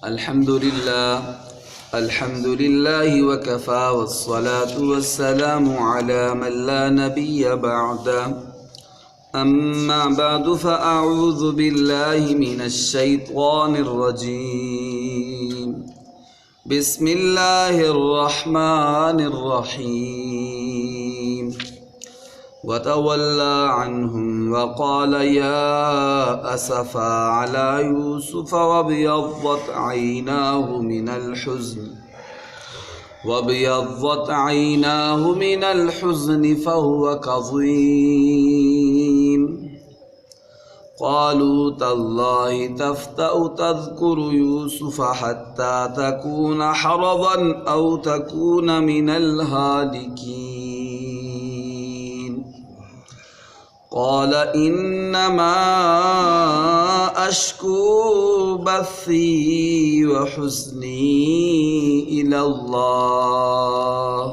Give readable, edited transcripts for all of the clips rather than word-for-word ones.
الحمد لله وكفى والصلاة والسلام على من لا نبي بعده. أما بعد فأعوذ بالله من الشيطان الرجيم. بسم الله الرحمن الرحيم. وتولى عنهم وقال يا أسفا على يوسف وابيضت عيناه من الحزن فهو كظيم. قالوا تالله تفتأ تذكر يوسف حتى تكون حرضا أو تكون من الهالكين. قال إنما أشكو بثي وحزني إلى الله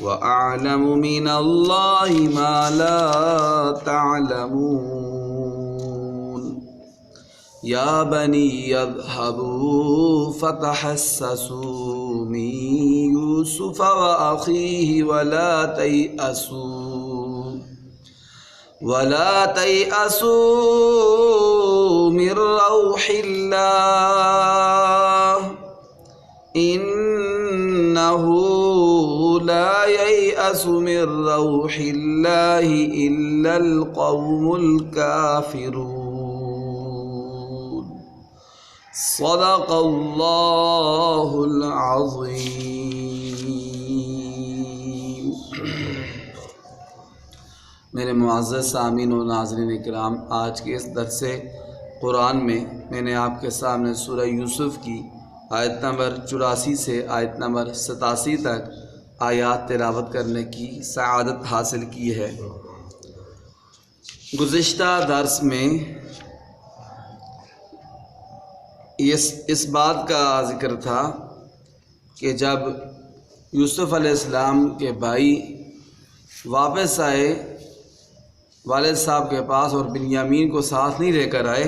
وأعلم من الله ما لا تعلمون. يا بني اذهبوا فتحسسوا من يوسف وأخيه ولا تيأسوا من روح الله إنه لا ييأس من روح الله إلا القوم الكافرون. صدق الله العظيم. میرے معزز سامعین و ناظرین کرام، آج کے اس درس قرآن میں نے آپ کے سامنے سورہ یوسف کی آیت نمبر 84 سے آیت نمبر 87 تک آیات تلاوت کرنے کی سعادت حاصل کی ہے۔ گزشتہ درس میں اس بات کا ذکر تھا کہ جب یوسف علیہ السلام کے بھائی واپس آئے والد صاحب کے پاس اور بنیامین کو ساتھ نہیں لے کر آئے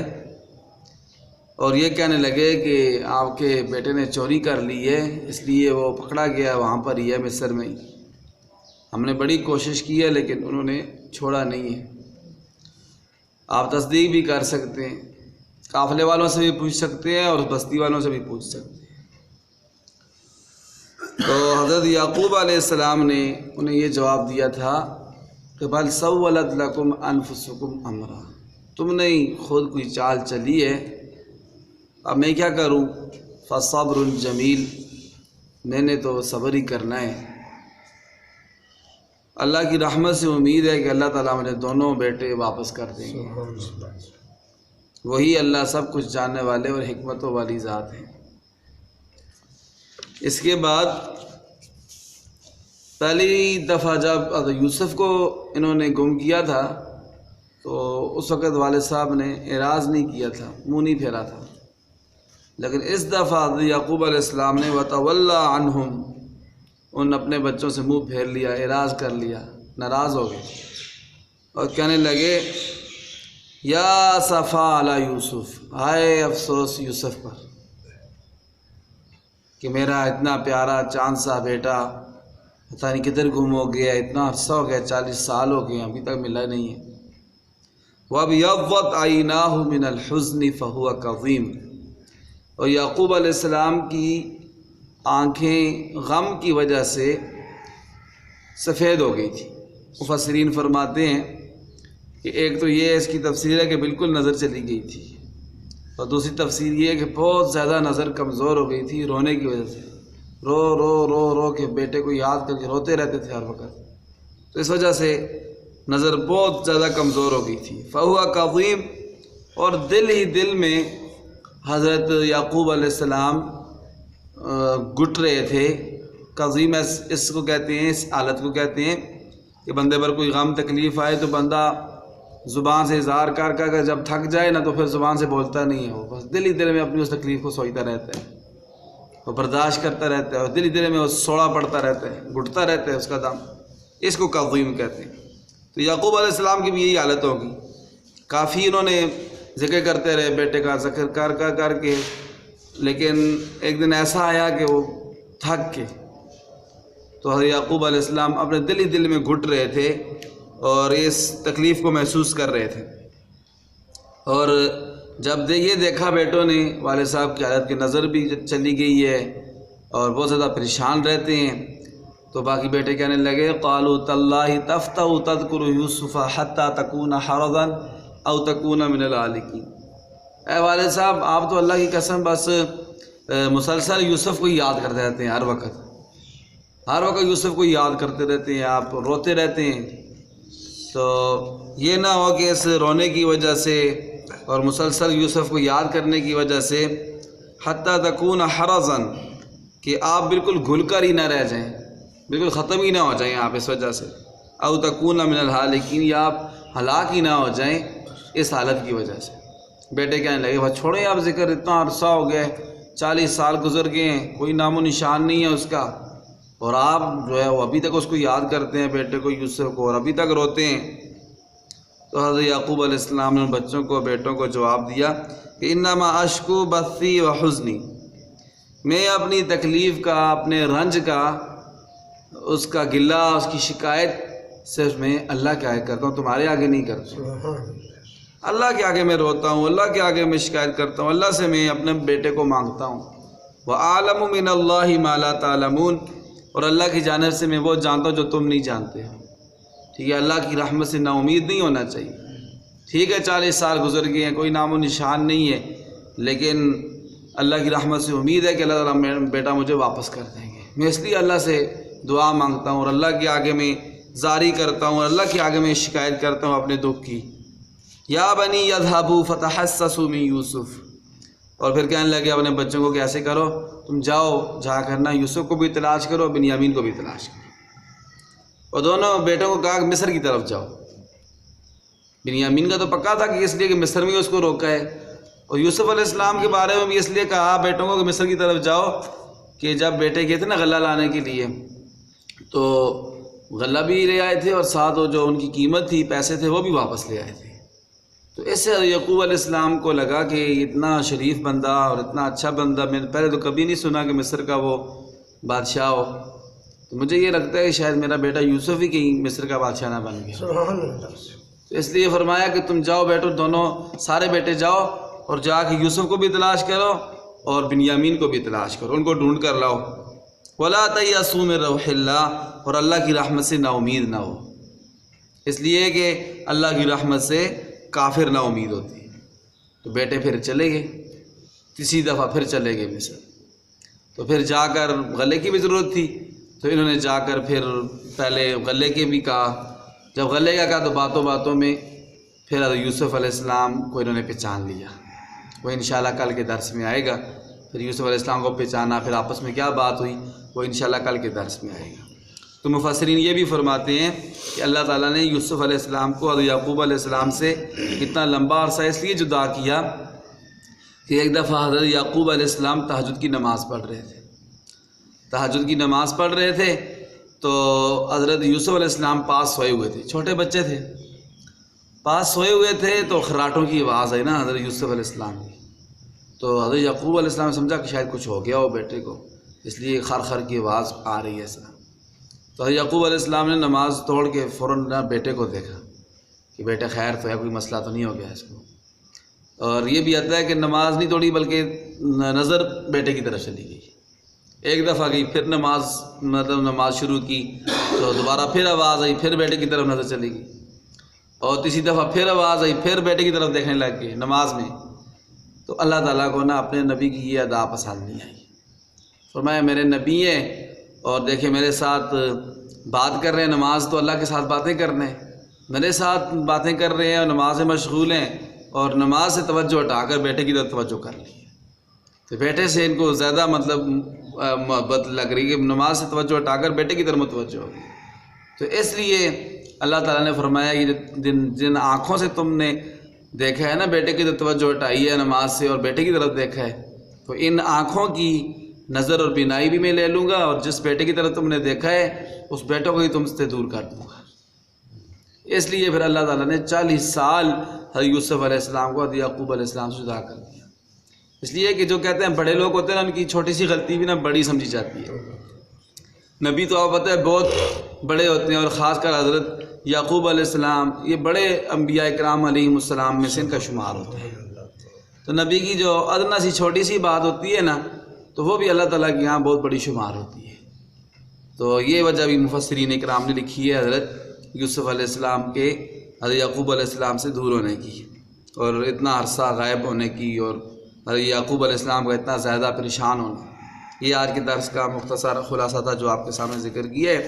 اور یہ کہنے لگے کہ آپ کے بیٹے نے چوری کر لی ہے، اس لیے وہ پکڑا گیا، وہاں پر ہی ہے مصر میں ہی، ہم نے بڑی کوشش کی ہے لیکن انہوں نے چھوڑا نہیں ہے۔ آپ تصدیق بھی کر سکتے ہیں، قافلے والوں سے بھی پوچھ سکتے ہیں اور بستی والوں سے بھی پوچھ سکتے ہیں۔ تو حضرت یعقوب علیہ السلام نے انہیں یہ جواب دیا تھا کہ بل سولت لکم انفسکم امرا، تم نے خود کوئی چال چلی ہے، اب میں کیا کروں؟ فصبر جمیل، میں نے تو صبر ہی کرنا ہے۔ اللہ کی رحمت سے امید ہے کہ اللہ تعالیٰ مجھے دونوں بیٹے واپس کر دیں گے، وہی اللہ سب کچھ جاننے والے اور حکمتوں والی ذات ہیں۔ اس کے بعد پہلی دفعہ جب یوسف کو انہوں نے گم کیا تھا تو اس وقت والد صاحب نے اعراض نہیں کیا تھا، منہ نہیں پھیرا تھا، لیکن اس دفعہ یعقوب علیہ السلام نے وتولی عنہم، ان اپنے بچوں سے منہ پھیر لیا، اعراض کر لیا، ناراض ہو گئے اور کہنے لگے یا اسفا علی یوسف، ہائے افسوس یوسف پر کہ میرا اتنا پیارا چاند سا بیٹا پتہ نہیں کدھر گم ہو گیا، اتنا عرصہ ہو گیا، 40 سال ہو گئے، ابھی تک ملا نہیں ہے۔ وَابْيَضَّتْ عَيْنَاهُ مِنَ الْحُزْنِ فَهُوَ كَظِيمٌ، اور یعقوب علیہ السلام کی آنکھیں غم کی وجہ سے سفید ہو گئی تھی۔ مفسرین فرماتے ہیں کہ ایک تو یہ اس کی تفسیر ہے کہ بالکل نظر چلی گئی تھی، اور دوسری تفسیر یہ ہے کہ بہت زیادہ نظر کمزور ہو گئی تھی رونے کی وجہ سے، رو رو رو رو کے بیٹے کو یاد کر کے روتے رہتے تھے ہر وقت، تو اس وجہ سے نظر بہت زیادہ کمزور ہو گئی تھی۔ فہو کظیم، اور دل ہی دل میں حضرت یعقوب علیہ السلام گٹ رہے تھے۔ کظیم اس کو کہتے ہیں، اس حالت کو کہتے ہیں کہ بندے پر کوئی غم تکلیف آئے تو بندہ زبان سے اظہار کر کر جب تھک جائے نا تو پھر زبان سے بولتا نہیں ہے، وہ بس دل ہی دل میں اپنی اس تکلیف کو سوچتا رہتا ہے، وہ برداشت کرتا رہتا ہے، اور دل ہی دل میں وہ سوڑا پڑتا رہتا ہے، گھٹتا رہتا ہے اس کا دم، اس کو کظیم کہتے ہیں۔ تو یعقوب علیہ السلام کی بھی یہی حالت ہوگی، کافی انہوں نے ذکر کرتے رہے بیٹے کا، ذکر کر کر کے لیکن ایک دن ایسا آیا کہ وہ تھک کے، تو حضرت یعقوب علیہ السلام اپنے دل ہی دل میں گھٹ رہے تھے اور اس تکلیف کو محسوس کر رہے تھے۔ اور جب یہ دیکھا بیٹوں نے والد صاحب کی حالت کی نظر بھی چلی گئی ہے اور بہت زیادہ پریشان رہتے ہیں، تو باقی بیٹے کہنے لگے قالوا تاللہ تفتأ تذکر یوسف حتی تکون حرضا او تکون من الہالکین۔ اے والد صاحب، آپ تو اللہ کی قسم بس مسلسل یوسف کو یاد کرتے رہتے ہیں، ہر وقت یوسف کو یاد کرتے رہتے ہیں، آپ روتے رہتے ہیں۔ تو یہ نہ ہو کہ اس رونے کی وجہ سے اور مسلسل یوسف کو یاد کرنے کی وجہ سے حتی تکون حرضا، کہ آپ بالکل گھل کر ہی نہ رہ جائیں، بالکل ختم ہی نہ ہو جائیں آپ اس وجہ سے، او تکون من الہالکین، یا آپ ہلاک ہی نہ ہو جائیں اس حالت کی وجہ سے۔ بیٹے کہنے لگے بس چھوڑیں آپ ذکر، اتنا عرصہ ہو گیا، 40 سال گزر گئے ہیں، کوئی نام و نشان نہیں ہے اس کا، اور آپ جو ہے وہ ابھی تک اس کو یاد کرتے ہیں، بیٹے کو یوسف کو، اور ابھی تک روتے ہیں۔ تو حضرت یعقوب علیہ السلام نے بچوں کو، بیٹوں کو جواب دیا کہ انما اشکو بثی و حزنی، میں اپنی تکلیف کا، اپنے رنج کا، اس کا گلہ، اس کی شکایت صرف میں اللہ کے آگے کرتا ہوں، تمہارے آگے نہیں کرتا۔ اللہ کے آگے میں روتا ہوں، اللہ کے آگے میں شکایت کرتا ہوں، اللہ سے میں اپنے بیٹے کو مانگتا ہوں۔ وَأَعْلَمُ مِنَ اللَّهِ مَا لَا تَعْلَمُونَ، اور اللہ کی جانب سے میں وہ جانتا ہوں جو تم نہیں جانتے۔ ٹھیک ہے، اللہ کی رحمت سے نا امید نہیں ہونا چاہیے۔ ٹھیک ہے 40 سال گزر گئے ہیں، کوئی نام و نشان نہیں ہے، لیکن اللہ کی رحمت سے امید ہے کہ اللہ تعالیٰ میرا بیٹا مجھے واپس کر دیں گے۔ میں اس لیے اللہ سے دعا مانگتا ہوں اور اللہ کے آگے میں زاری کرتا ہوں اور اللہ کے آگے میں شکایت کرتا ہوں اپنے دکھ کی۔ یا بنی یذھبوا فتحسسوا من یوسف، اور پھر کہنے لگے اپنے بچوں کو کہ ایسے کرو، تم جاؤ، جا کرنا یوسف کو بھی تلاش کرو، بنیامین کو بھی تلاش کرو۔ اور دونوں بیٹوں کو کہا کہ مصر کی طرف جاؤ۔ بنیامین کا تو پکا تھا کہ اس لیے کہ مصر میں اس کو روکا ہے، اور یوسف علیہ السلام کے بارے میں بھی اس لیے کہا بیٹوں کو کہ مصر کی طرف جاؤ کہ جب بیٹے گئے تھے نا غلہ لانے کے لیے، تو غلہ بھی لے آئے تھے اور ساتھ وہ جو ان کی قیمت تھی، پیسے تھے، وہ بھی واپس لے آئے تھے۔ تو اس سے یعقوب علیہ السلام کو لگا کہ اتنا شریف بندہ اور اتنا اچھا بندہ میں نے پہلے تو کبھی نہیں سنا کہ مصر کا وہ بادشاہ ہو، تو مجھے یہ لگتا ہے کہ شاید میرا بیٹا یوسف ہی کہیں مصر کا بادشاہ نہ بن گیا۔ سبحان اللہ۔ تو اس لیے فرمایا کہ تم جاؤ بیٹو، دونوں سارے بیٹے جاؤ اور جا کے یوسف کو بھی تلاش کرو اور بنیامین کو بھی تلاش کرو، ان کو ڈھونڈ کر لاؤ۔ وَلَا تَيْأَسُوا مِن رَوْحِ اللَّهِ، اور اللہ کی رحمت سے نا امید نہ ہو، اس لیے کہ اللہ کی رحمت سے کافر نا امید ہوتی ہے۔ تو بیٹے پھر چلے گئے، تیسری دفعہ پھر چلے گئے مصر۔ تو پھر جا کر غلے کی بھی ضرورت تھی، تو انہوں نے جا کر پھر پہلے غلے کے بھی کہا، جب غلے کا کہا تو باتوں باتوں میں پھر حضرت یوسف علیہ السلام کو انہوں نے پہچان لیا۔ وہ انشاءاللہ کل کے درس میں آئے گا، پھر یوسف علیہ السلام کو پہچانا، پھر آپس میں کیا بات ہوئی، وہ انشاءاللہ کل کے درس میں آئے گا۔ تو مفسرین یہ بھی فرماتے ہیں کہ اللہ تعالیٰ نے یوسف علیہ السلام کو حضرت یعقوب علیہ السلام سے اتنا لمبا عرصہ اس لیے جدا کیا کہ ایک دفعہ حضرت یعقوب علیہ السلام تہجد کی نماز پڑھ رہے تھے، تہجد کی نماز پڑھ رہے تھے، تو حضرت یوسف علیہ السلام پاس سوئے ہوئے تھے، چھوٹے بچے تھے، پاس سوئے ہوئے تھے، تو خراٹوں کی آواز آئی نا حضرت یوسف علیہ السلام کی، تو حضرت یعقوب علیہ السلام نے سمجھا کہ شاید کچھ ہو گیا ہو بیٹے کو، اس لیے خر خر کی آواز آ رہی ہے ایسا۔ تو حضرت یعقوب علیہ السلام نے نماز توڑ کے فوراً بیٹے کو دیکھا کہ بیٹا خیر تو ہے، کوئی مسئلہ تو نہیں ہو گیا اس کو۔ اور یہ بھی آتا ہے کہ نماز نہیں توڑی بلکہ نظر بیٹے کی طرف چلی گئی، ایک دفعہ گئی، پھر نماز شروع کی تو دوبارہ پھر آواز آئی، پھر بیٹے کی طرف نظر چلی گئی، اور تیسری دفعہ پھر آواز آئی، پھر بیٹے کی طرف دیکھنے لگ گئے نماز میں۔ تو اللہ تعالیٰ کو نا اپنے نبی کی یہ ادا پسند نہیں آئی، فرمایا میرے نبی ہیں اور دیکھیں میرے ساتھ بات کر رہے ہیں، نماز تو اللہ کے ساتھ باتیں کر رہے ہیں، میرے ساتھ باتیں کر رہے ہیں اور نماز میں مشغول ہیں، اور نماز سے توجہ ہٹا کر بیٹے کی طرف توجہ کر لی ہے۔ تو بیٹے سے ان کو زیادہ محبت لگ رہی ہے کہ نماز سے توجہ ہٹا کر بیٹے کی طرف متوجہ ہو گئی۔ تو اس لیے اللہ تعالیٰ نے فرمایا کہ جن آنکھوں سے تم نے دیکھا ہے نا بیٹے کی طرف توجہ ہٹائی ہے نماز سے اور بیٹے کی طرف دیکھا ہے، تو ان آنکھوں کی نظر اور بینائی بھی میں لے لوں گا، اور جس بیٹے کی طرف تم نے دیکھا ہے اس بیٹے کو ہی تم سے دور کر دوں گا۔ اس لیے پھر اللہ تعالیٰ نے 40 سال حضرت یوسف علیہ السلام کو حضرت یعقوب علیہ السلام سے جدا کر دیا۔ اس لیے کہ جو کہتے ہیں بڑے لوگ ہوتے ہیں نا، ان کی چھوٹی سی غلطی بھی نا بڑی سمجھی جاتی ہے۔ نبی تو آپ پتہ ہے بہت بڑے ہوتے ہیں، اور خاص کر حضرت یعقوب علیہ السلام یہ بڑے انبیاء کرام علیہم السلام میں سے ان کا شمار ہوتا ہے۔ تو نبی کی جو ادنا سی چھوٹی سی بات ہوتی ہے نا، تو وہ بھی اللہ تعالیٰ کے یہاں بہت بڑی شمار ہوتی ہے۔ تو یہ وجہ بھی مفسرین کرام نے لکھی ہے حضرت یوسف علیہ السلام کے حضرت یعقوب علیہ السلام سے دور ہونے کی، اور اتنا عرصہ غائب ہونے کی، اور حضرت یعقوب علیہ السلام کا اتنا زیادہ پریشان ہونا۔ یہ آج کے درس کا مختصر خلاصہ تھا جو آپ کے سامنے ذکر کیا ہے۔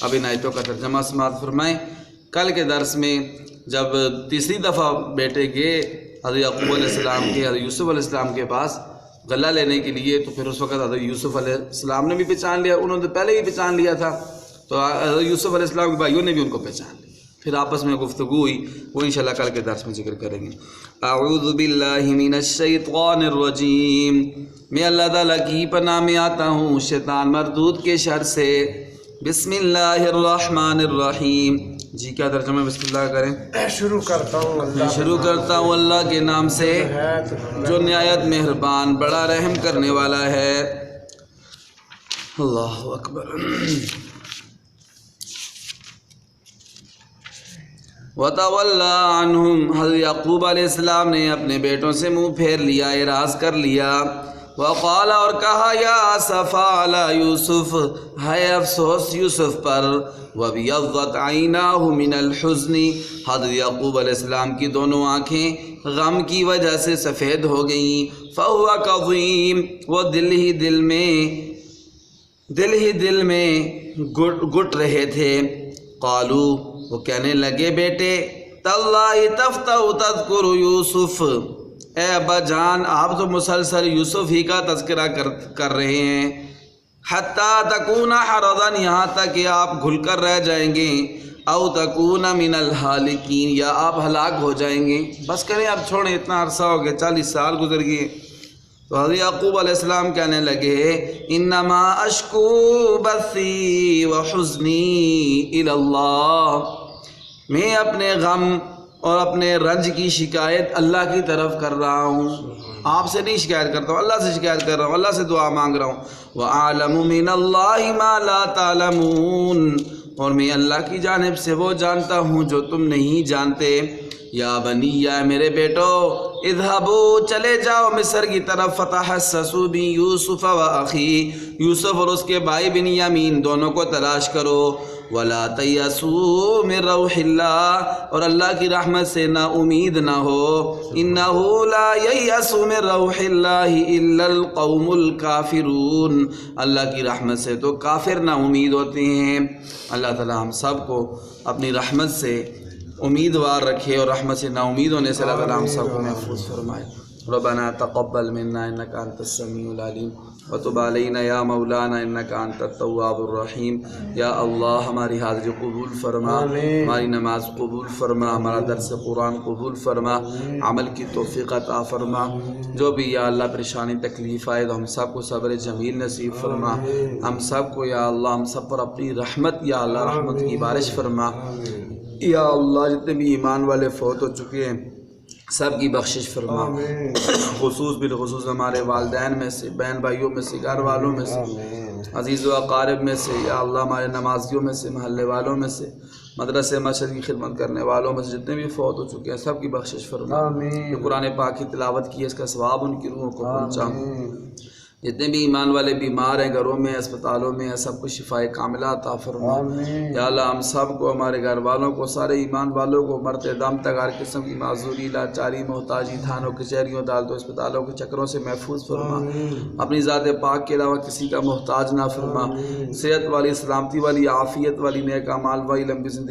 اب ان آیتوں کا ترجمہ سماعت فرمائیں۔ کل کے درس میں جب تیسری دفعہ بیٹے گئے حضرت یعقوب علیہ السلام کے حضرت یوسف علیہ السلام کے پاس غلہ لینے کے لیے، تو پھر اس وقت حضرت یوسف علیہ السلام نے بھی پہچان لیا، انہوں نے پہلے ہی پہچان لیا تھا، تو حضرت یوسف علیہ السلام کے بھائیوں نے بھی ان کو پہچان لیا۔ پھر آپس میں گفتگو ہوئی، وہ انشاءاللہ کل کے درس میں ذکر کریں گے۔ اعوذ باللہ من الشیطان الرجیم، میں اللہ تعالیٰ کی پناہ میں آتا ہوں شیطان مردود کے شر سے۔ بسم اللہ الرحمن الرحیم، جی کیا ترجمہ بسم اللہ کریں؟ شروع کرتا ہوں اللہ کے نام سے جو نہایت مہربان بڑا رحم کرنے والا ہے۔ اللہ اکبر۔ وَتَوَلَّى عَنْهُمْ، حضرت یعقوب علیہ السلام نے اپنے بیٹوں سے منہ پھیر لیا، اعراض کر لیا۔ وقال، اور کہا، یا اسفا علی یوسف، ہے افسوس یوسف پر۔ وَابْيَضَّتْ عَيْنَاهُ مِنَ الْحُزْنِ، حضرت یعقوب علیہ السلام کی دونوں آنکھیں غم کی وجہ سے سفید ہو گئیں۔ فَهُوَ كَظِيمٌ، وہ دل ہی دل میں گٹ رہے تھے۔ قالوا، وہ کہنے لگے بیٹے، تاللہ تفتح تذکر یوسف، اے ابا جان آپ تو مسلسل یوسف ہی کا تذکرہ کر رہے ہیں۔ حتیٰ تکون حرضا، یہاں تک کہ آپ گھل کر رہ جائیں گے۔ او تکون من الہالکین، یا آپ ہلاک ہو جائیں گے۔ بس کریں اب چھوڑیں، اتنا عرصہ ہو گیا، 40 سال گزر گئے۔ تو حضرت یعقوب علیہ السلام کہنے لگے، انما اشکو بثی وحزنی الی اللہ، میں اپنے غم اور اپنے رنج کی شکایت اللہ کی طرف کر رہا ہوں، آپ سے نہیں شکایت کرتا ہوں، اللہ سے شکایت کر رہا ہوں، اللہ سے دعا مانگ رہا ہوں۔ وَأَعْلَمُ مِنَ اللَّهِ مَا لَا تَعْلَمُونَ، اور میں اللہ کی جانب سے وہ جانتا ہوں جو تم نہیں جانتے۔ یا بنی، یا میرے بیٹو، اذهبوا، چلے جاؤ مصر کی طرف، فتحسسوا من یوسف و اخی، یوسف اور اس کے بھائی بنیامین دونوں کو تلاش کرو۔ ولا تیأسوا من روح اللہ، اور اللہ کی رحمت سے نا امید نہ ہو۔ انہ لا ییأس من روح اللہ الا القوم الکافرون، اللہ کی رحمت سے تو کافر نا امید ہوتے ہیں۔ اللہ تعالی ہم سب کو اپنی رحمت سے امیدوار رکھے، اور رحمت سے نا امید ہونے سے اللہ تعالی ہم سب کو محفوظ فرمائے۔ ربنا تقبل منا انک انت السمیع العلیم وتب علینا یا مولانا انک انت التواب الرحیم۔ یا اللہ ہماری حاضری قبول فرما، ہماری نماز قبول فرما، ہمارا درس قرآن قبول فرما، عمل کی توفیق عطا فرما۔ جو بھی یا اللہ پریشانی تکلیف آئے تو ہم سب کو صبر جمیل نصیب فرما۔ ہم سب کو یا اللہ ہم سب پر اپنی رحمت یا اللہ رحمت کی بارش فرما۔ یا اللہ جتنے بھی ایمان والے فوت ہو چکے ہیں سب کی بخشش فرما، خصوص بالخصوص ہمارے والدین میں سے، بہن بھائیوں میں سے، گھر والوں میں سے، عزیز و اقارب میں سے، یا اللہ ہمارے نمازیوں میں سے، محلے والوں میں سے، مدرسے مسجد کی خدمت کرنے والوں میں سے جتنے بھی فوت ہو چکے ہیں سب کی بخشش فرما۔ جو قرآن پاک کی تلاوت کی ہے اس کا ثواب ان کی روحوں کو پہنچا۔ جتنے بھی ایمان والے بیمار ہیں گھروں میں، اسپتالوں میں، سب کو شفائے کاملہ عطا فرما۔ یا اللہ ہم سب کو، ہمارے گھر والوں کو، سارے ایمان والوں کو مرتے دم تک ہر قسم کی معذوری، لاچاری، محتاجی، تھانوں کچہریوں عدالتوں اسپتالوں کے چکروں سے محفوظ فرما۔ اپنی ذات پاک کے علاوہ کسی کا محتاج نہ فرما۔ صحت والی، سلامتی والی، عافیت والی، نیک اعمال والی، لمبی زندگی